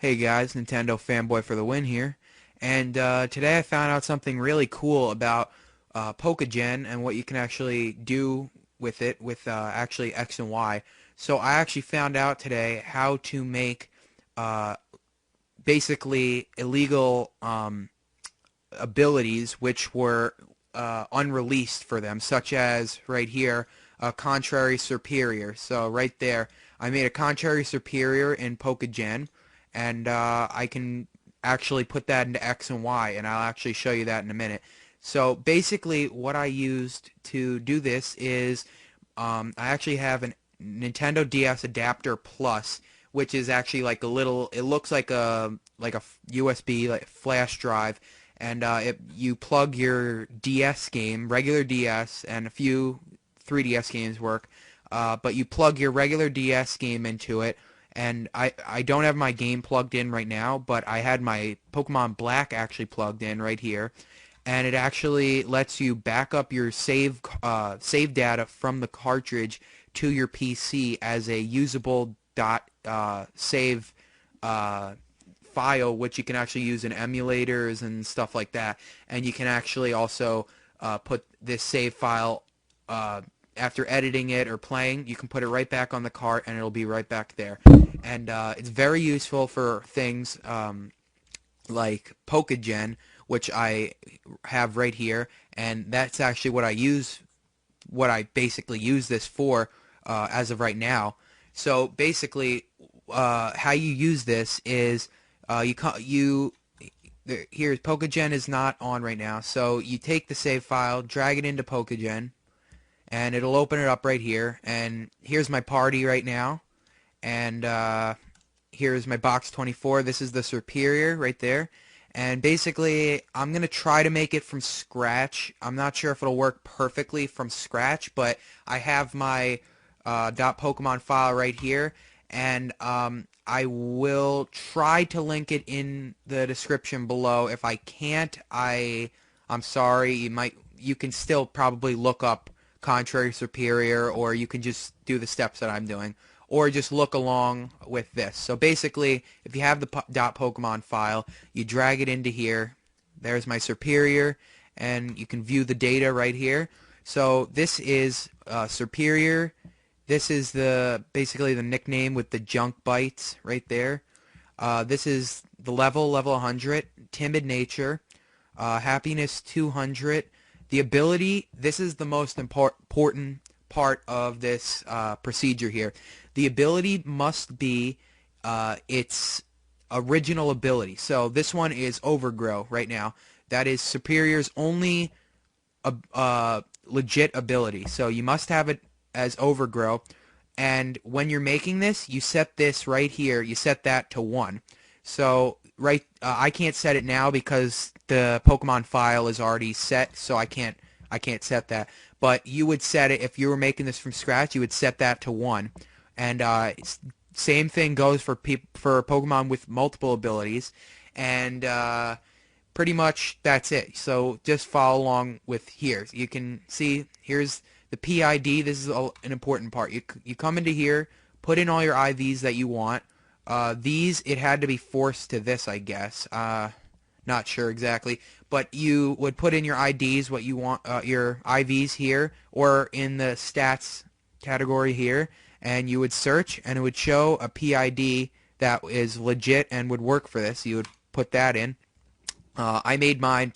Hey guys, Nintendo fanboy for the win here. And today I found out something really cool about PokeGen and what you can actually do with it with actually X and Y. So I actually found out today how to make uh, basically illegal abilities which were unreleased for them, such as right here, Contrary Serperior. So right there, I made a Contrary Serperior in PokeGen, and I can actually put that into X and Y, and I'll actually show you that in a minute. So basically, what I used to do this is I actually have a Nintendo DS Adapter Plus, which is actually like a little. It looks like a USB like flash drive, and you plug your DS game, regular DS, and a few 3DS games work, but you plug your regular DS game into it, and I don't have my game plugged in right now, but I had my Pokemon Black actually plugged in right here, and it actually lets you back up your save data from the cartridge to your PC as a usable save file, which you can actually use in emulators and stuff like that. And you can actually also put this save file after editing it or playing. You can put it right back on the cart, and it'll be right back there. And it's very useful for things like PokeGen, which I have right here, and that's actually what I basically use this for as of right now. So basically, how you use this is here's PokeGen is not on right now, so you take the save file, drag it into PokeGen, and it'll open it up right here. And here's my party right now, and here's my box 24. This is the Serperior right there. And basically, I'm going to try to make it from scratch. I'm not sure if it'll work perfectly from scratch, but I have my .pokemon file right here, and I will try to link it in the description below. If I can't, I'm sorry. You can still probably look up Contrary Serperior, or you can just do the steps that I'm doing, or just look along with this. So basically, if you have the .pokemon file, you drag it into here. There's my Serperior, and you can view the data right here. So this is Serperior. This is basically the nickname with the junk bites right there. This is the level 100, timid nature, happiness 200. The ability, this is the most important part of this procedure here. The ability must be its original ability. So this one is Overgrow right now. That is Serperior's only legit ability. So you must have it as Overgrow. And when you're making this, you set this right here. You set that to 1. So I can't set it now because the Pokemon file is already set, so I can't set that. But you would set it if you were making this from scratch. You would set that to 1, and same thing goes for Pokemon with multiple abilities, and pretty much that's it. So just follow along with here. You can see here's the PID. This is an important part. You come into here, put in all your IVs that you want. These, it had to be forced to this, I guess. Not sure exactly, but you would put in your IDs, what you want, your IVs here, or in the stats category here, and you would search, and it would show a PID that is legit and would work for this. You would put that in. I made mine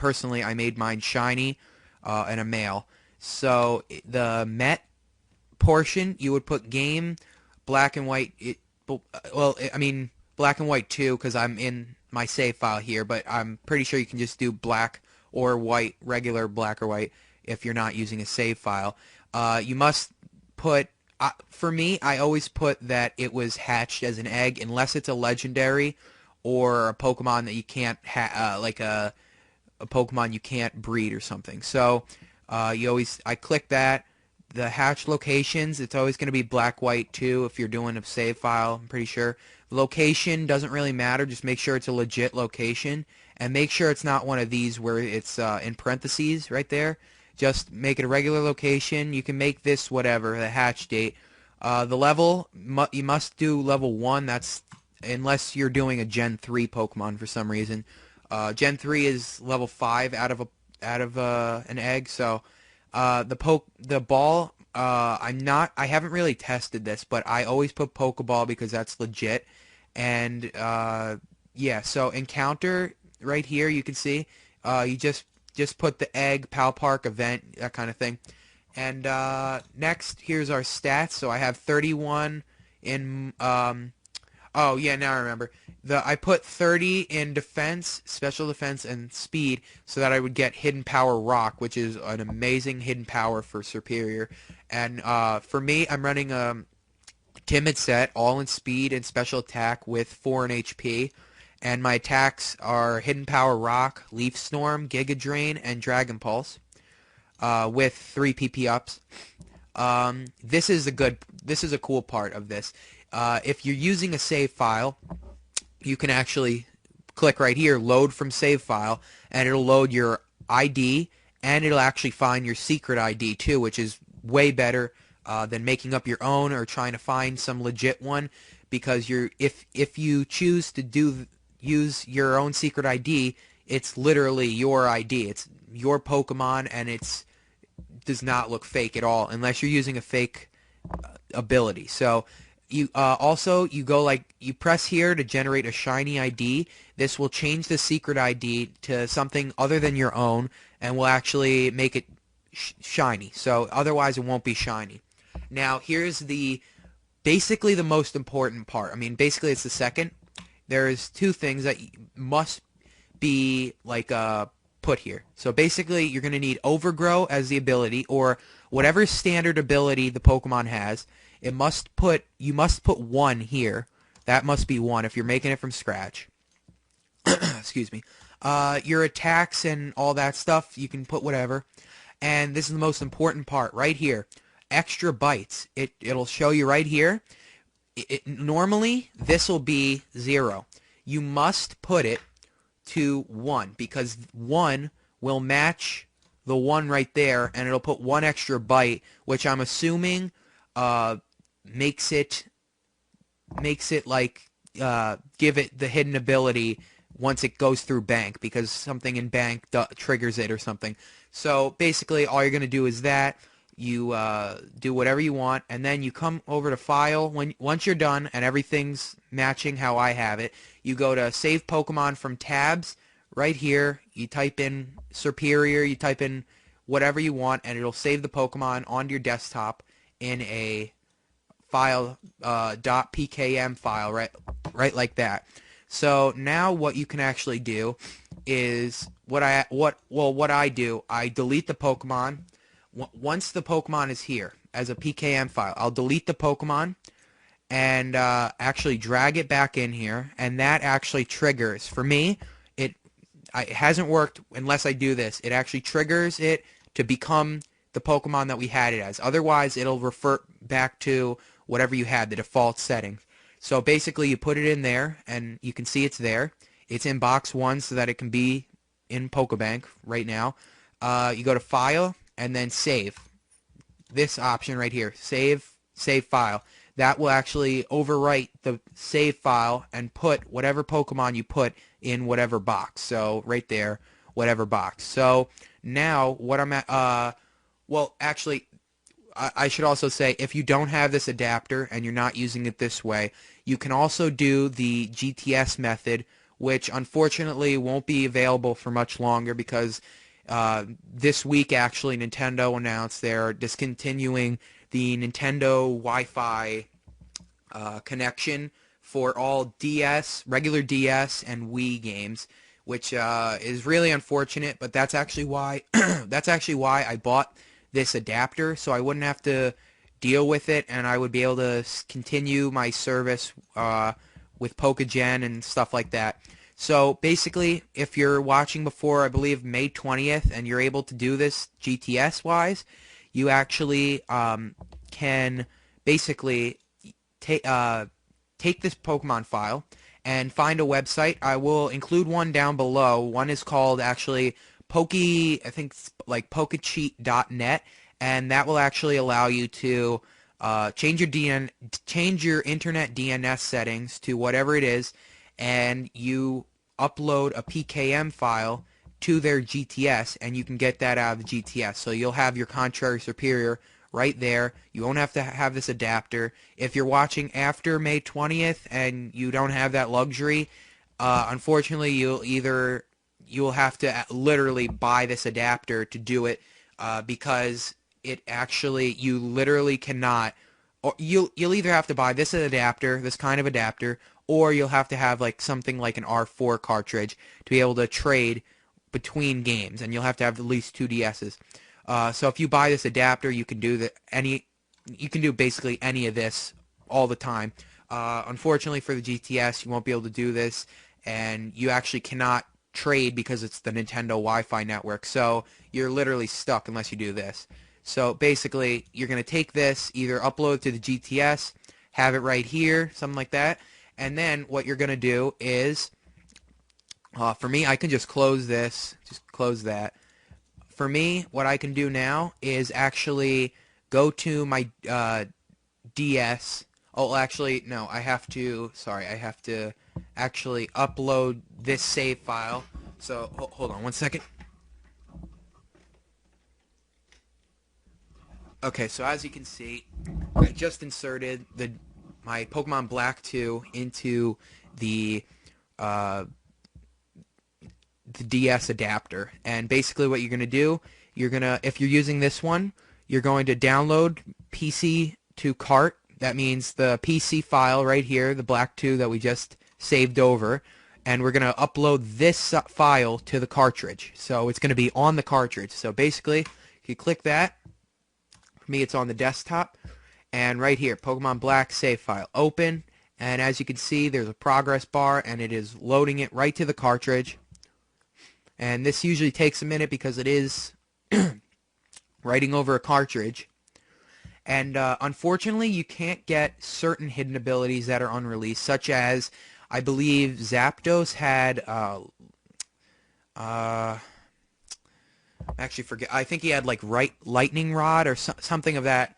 shiny and a male. So the Met portion, you would put game, black and white. I mean black and white too, because I'm in my save file here, but I'm pretty sure you can just do black or white, regular black or white, if you're not using a save file. You must put, for me, I always put that it was hatched as an egg, unless it's a legendary or a Pokemon that you can't, like a Pokemon you can't breed or something. So I click that. The hatch locations, it's always going to be black, white too if you're doing a save file, I'm pretty sure. The location doesn't really matter, just make sure it's a legit location, and make sure it's not one of these where it's in parentheses right there. Just make it a regular location. You can make this whatever, the hatch date. The level, you must do level 1, that's unless you're doing a Gen 3 Pokemon for some reason. Gen 3 is level 5 out of an egg, so the ball, I haven't really tested this, but I always put Pokeball because that's legit. And yeah, so encounter right here, you can see, you just put the egg, Pal Park event, that kind of thing. And next, here's our stats. So I have 31 in oh yeah, now I remember. I put 30 in defense, special defense, and speed, so that I would get hidden power rock, which is an amazing hidden power for Serperior. And for me, I'm running a timid set, all in speed and special attack with 4 in HP. And my attacks are hidden power rock, leaf storm, giga drain, and dragon pulse, with 3 PP ups. This is a cool part of this. If you're using a save file, you can actually click right here, load from save file, and it'll load your ID, and it'll actually find your secret ID too, which is way better than making up your own or trying to find some legit one, because if you choose to use your own secret ID, it's literally your ID. It's your Pokemon, and it does not look fake at all unless you're using a fake ability. So you you press here to generate a shiny ID. This will change the secret ID to something other than your own, and will actually make it shiny. So otherwise it won't be shiny. Now here's basically the most important part. I mean, basically it's the second. There's 2 things that must be put here. So basically you're going to need Overgrow as the ability, or whatever standard ability the Pokemon has. You must put 1 here. That must be 1 if you're making it from scratch. Excuse me. Your attacks and all that stuff, you can put whatever. And this is the most important part right here. Extra bites. It'll show you right here. Normally, this will be 0. You must put it to 1, because 1 will match the 1 right there, and it'll put 1 extra bite, which I'm assuming makes it give it the hidden ability once it goes through bank, because something in bank triggers it or something. So basically all you're going to do is that you do whatever you want, and then you come over to file. Once you're done and everything's matching how I have it, you go to save Pokemon from tabs right here. You type in Serperior, you type in whatever you want, and it'll save the Pokemon onto your desktop in a file, .pkm file, right like that. So now what you can actually do is what I do, I delete the Pokemon. Once the Pokemon is here as a PKM file, I'll delete the Pokemon and actually drag it back in here, and that actually triggers. For me, it hasn't worked unless I do this. It actually triggers it to become the Pokemon that we had it as. Otherwise, it'll revert back to whatever you had, the default settings. So basically, you put it in there, and you can see it's there. It's in box 1 so that it can be in Pokebank right now. You go to File, and then Save. This option right here, Save File. That will actually overwrite the save file and put whatever Pokemon you put in whatever box. So right there, whatever box. So now what I'm at, well, actually, I should also say, if you don't have this adapter and you're not using it this way, you can also do the GTS method, which unfortunately won't be available for much longer because this week, actually, Nintendo announced they're discontinuing the Nintendo Wi-Fi connection for all DS, regular DS, and Wii games, which is really unfortunate. But that's actually why I bought this adapter, so I wouldn't have to deal with it, and I would be able to continue my service with PokeGen and stuff like that. So basically, if you're watching before, I believe, May 20th, and you're able to do this GTS-wise, you actually can basically take this Pokemon file and find a website. I will include one down below. One is called actually I think it's like Pokecheat.net, and that will actually allow you to change your internet DNS settings to whatever it is, and you upload a PKM file to their GTS, and you can get that out of the GTS. So you'll have your contrary Serperior right there. You won't have to have this adapter. If you're watching after May 20th and you don't have that luxury, unfortunately, you'll have to literally buy this adapter to do it, because it actually, you literally cannot, or you'll either have to buy this adapter, this kind of adapter, or you'll have to have like something like an R4 cartridge to be able to trade between games, and you'll have to have at least 2 DSs. So if you buy this adapter, you can do you can do basically any of this all the time. Unfortunately for the GTS, you won't be able to do this, and you actually cannot trade because it's the Nintendo Wi-Fi network. So you're literally stuck unless you do this. So basically, you're going to take this, either upload to the GTS, have it right here, something like that, and then what you're going to do is, for me, I can just close this, just close that. For me, what I can do now is actually go to my DS. Oh, actually, no, I have to actually upload this save file. So, hold on one second. Okay, so as you can see, I just inserted my Pokemon Black 2 into the DS adapter, and basically what you're going to do, if you're using this one, you're going to download PC to cart. That means the PC file right here, the Black 2 that we just saved over, and we're going to upload this file to the cartridge. So it's going to be on the cartridge. So basically, if you click that, for me it's on the desktop, and right here, Pokemon Black save file, open, and as you can see, there's a progress bar, and it is loading it right to the cartridge. And this usually takes a minute because it is writing over a cartridge. And unfortunately, you can't get certain hidden abilities that are unreleased, such as, I believe, Zapdos had, I actually forget, I think he had like Lightning Rod or something of that,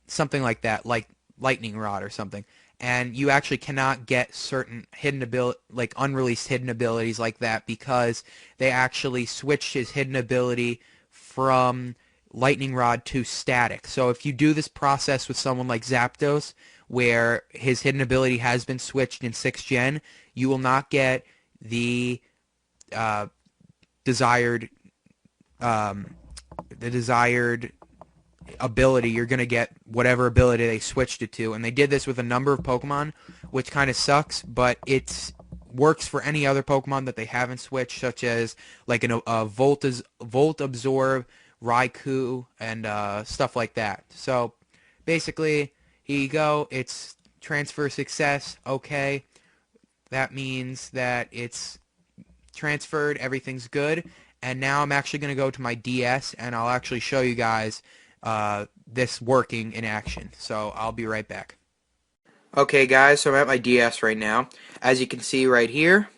something like that, like Lightning Rod or something. And you actually cannot get certain hidden like unreleased hidden abilities like that, because they actually switched his hidden ability from Lightning Rod to Static. So if you do this process with someone like Zapdos, where his hidden ability has been switched in 6th Gen, you will not get the desired ability. You're going to get whatever ability they switched it to, and they did this with a number of Pokemon, which kind of sucks, but it works for any other Pokemon that they haven't switched, such as like a Volt Absorb, Raikou, and stuff like that. So basically, here you go. It's transfer success. Okay, that means that it's transferred, everything's good, and now I'm actually going to go to my DS, and I'll actually show you guys this working in action. So I'll be right back. Okay guys, so I'm at my DS right now. As you can see right here,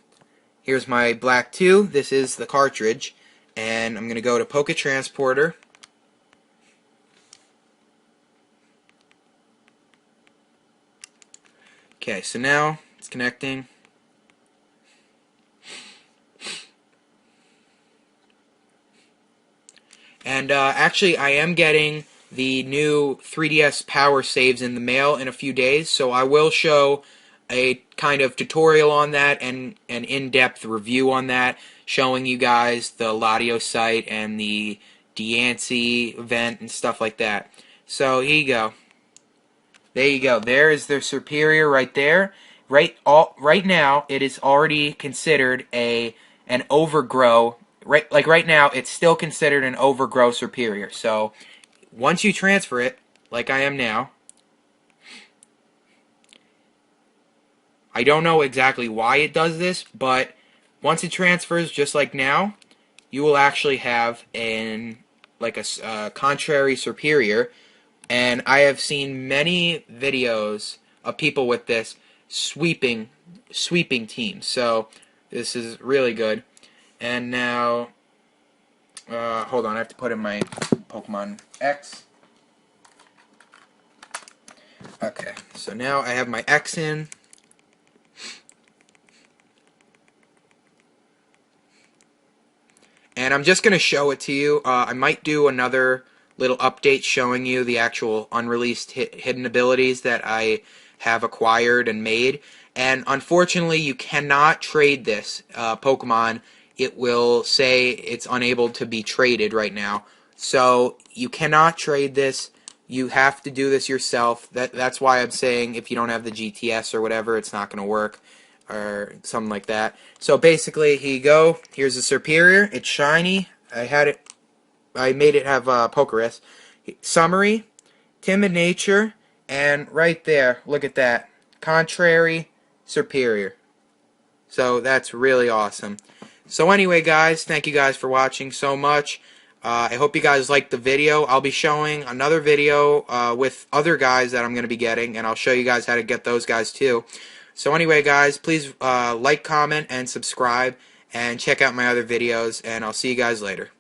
here's my Black 2. This is the cartridge, and I'm going to go to Poke Transporter. Okay, so now it's connecting. And actually, I am getting the new 3DS Power Saves in the mail in a few days, so I will show a kind of tutorial on that and an in-depth review on that, showing you guys the Ladio site and the Deancey event and stuff like that. So here you go. There you go. There is their Serperior right there. Right now, it is already considered an overgrow. Right now, it's still considered an overgrow Serperior. So once you transfer it, like I am now, I don't know exactly why it does this, but once it transfers, just like now, you will actually have a contrary Serperior. And I have seen many videos of people with this sweeping teams. So this is really good. And now, hold on, I have to put in my Pokemon X. Okay, so now I have my X in. And I'm just going to show it to you. I might do another little update showing you the actual unreleased hidden abilities that I have acquired and made. And unfortunately, you cannot trade this Pokemon. It will say it's unable to be traded right now. So you cannot trade this. You have to do this yourself. That's why I'm saying if you don't have the GTS or whatever, it's not going to work or something like that. So basically, here you go. Here's the Serperior. It's shiny. I made it have Pokerus. Summary, timid nature, and right there, look at that. Contrary, Serperior. So that's really awesome. So anyway, guys, thank you guys for watching so much. I hope you guys liked the video. I'll be showing another video with other guys that I'm going to be getting, and I'll show you guys how to get those guys too. So anyway, guys, please like, comment, and subscribe, and check out my other videos, and I'll see you guys later.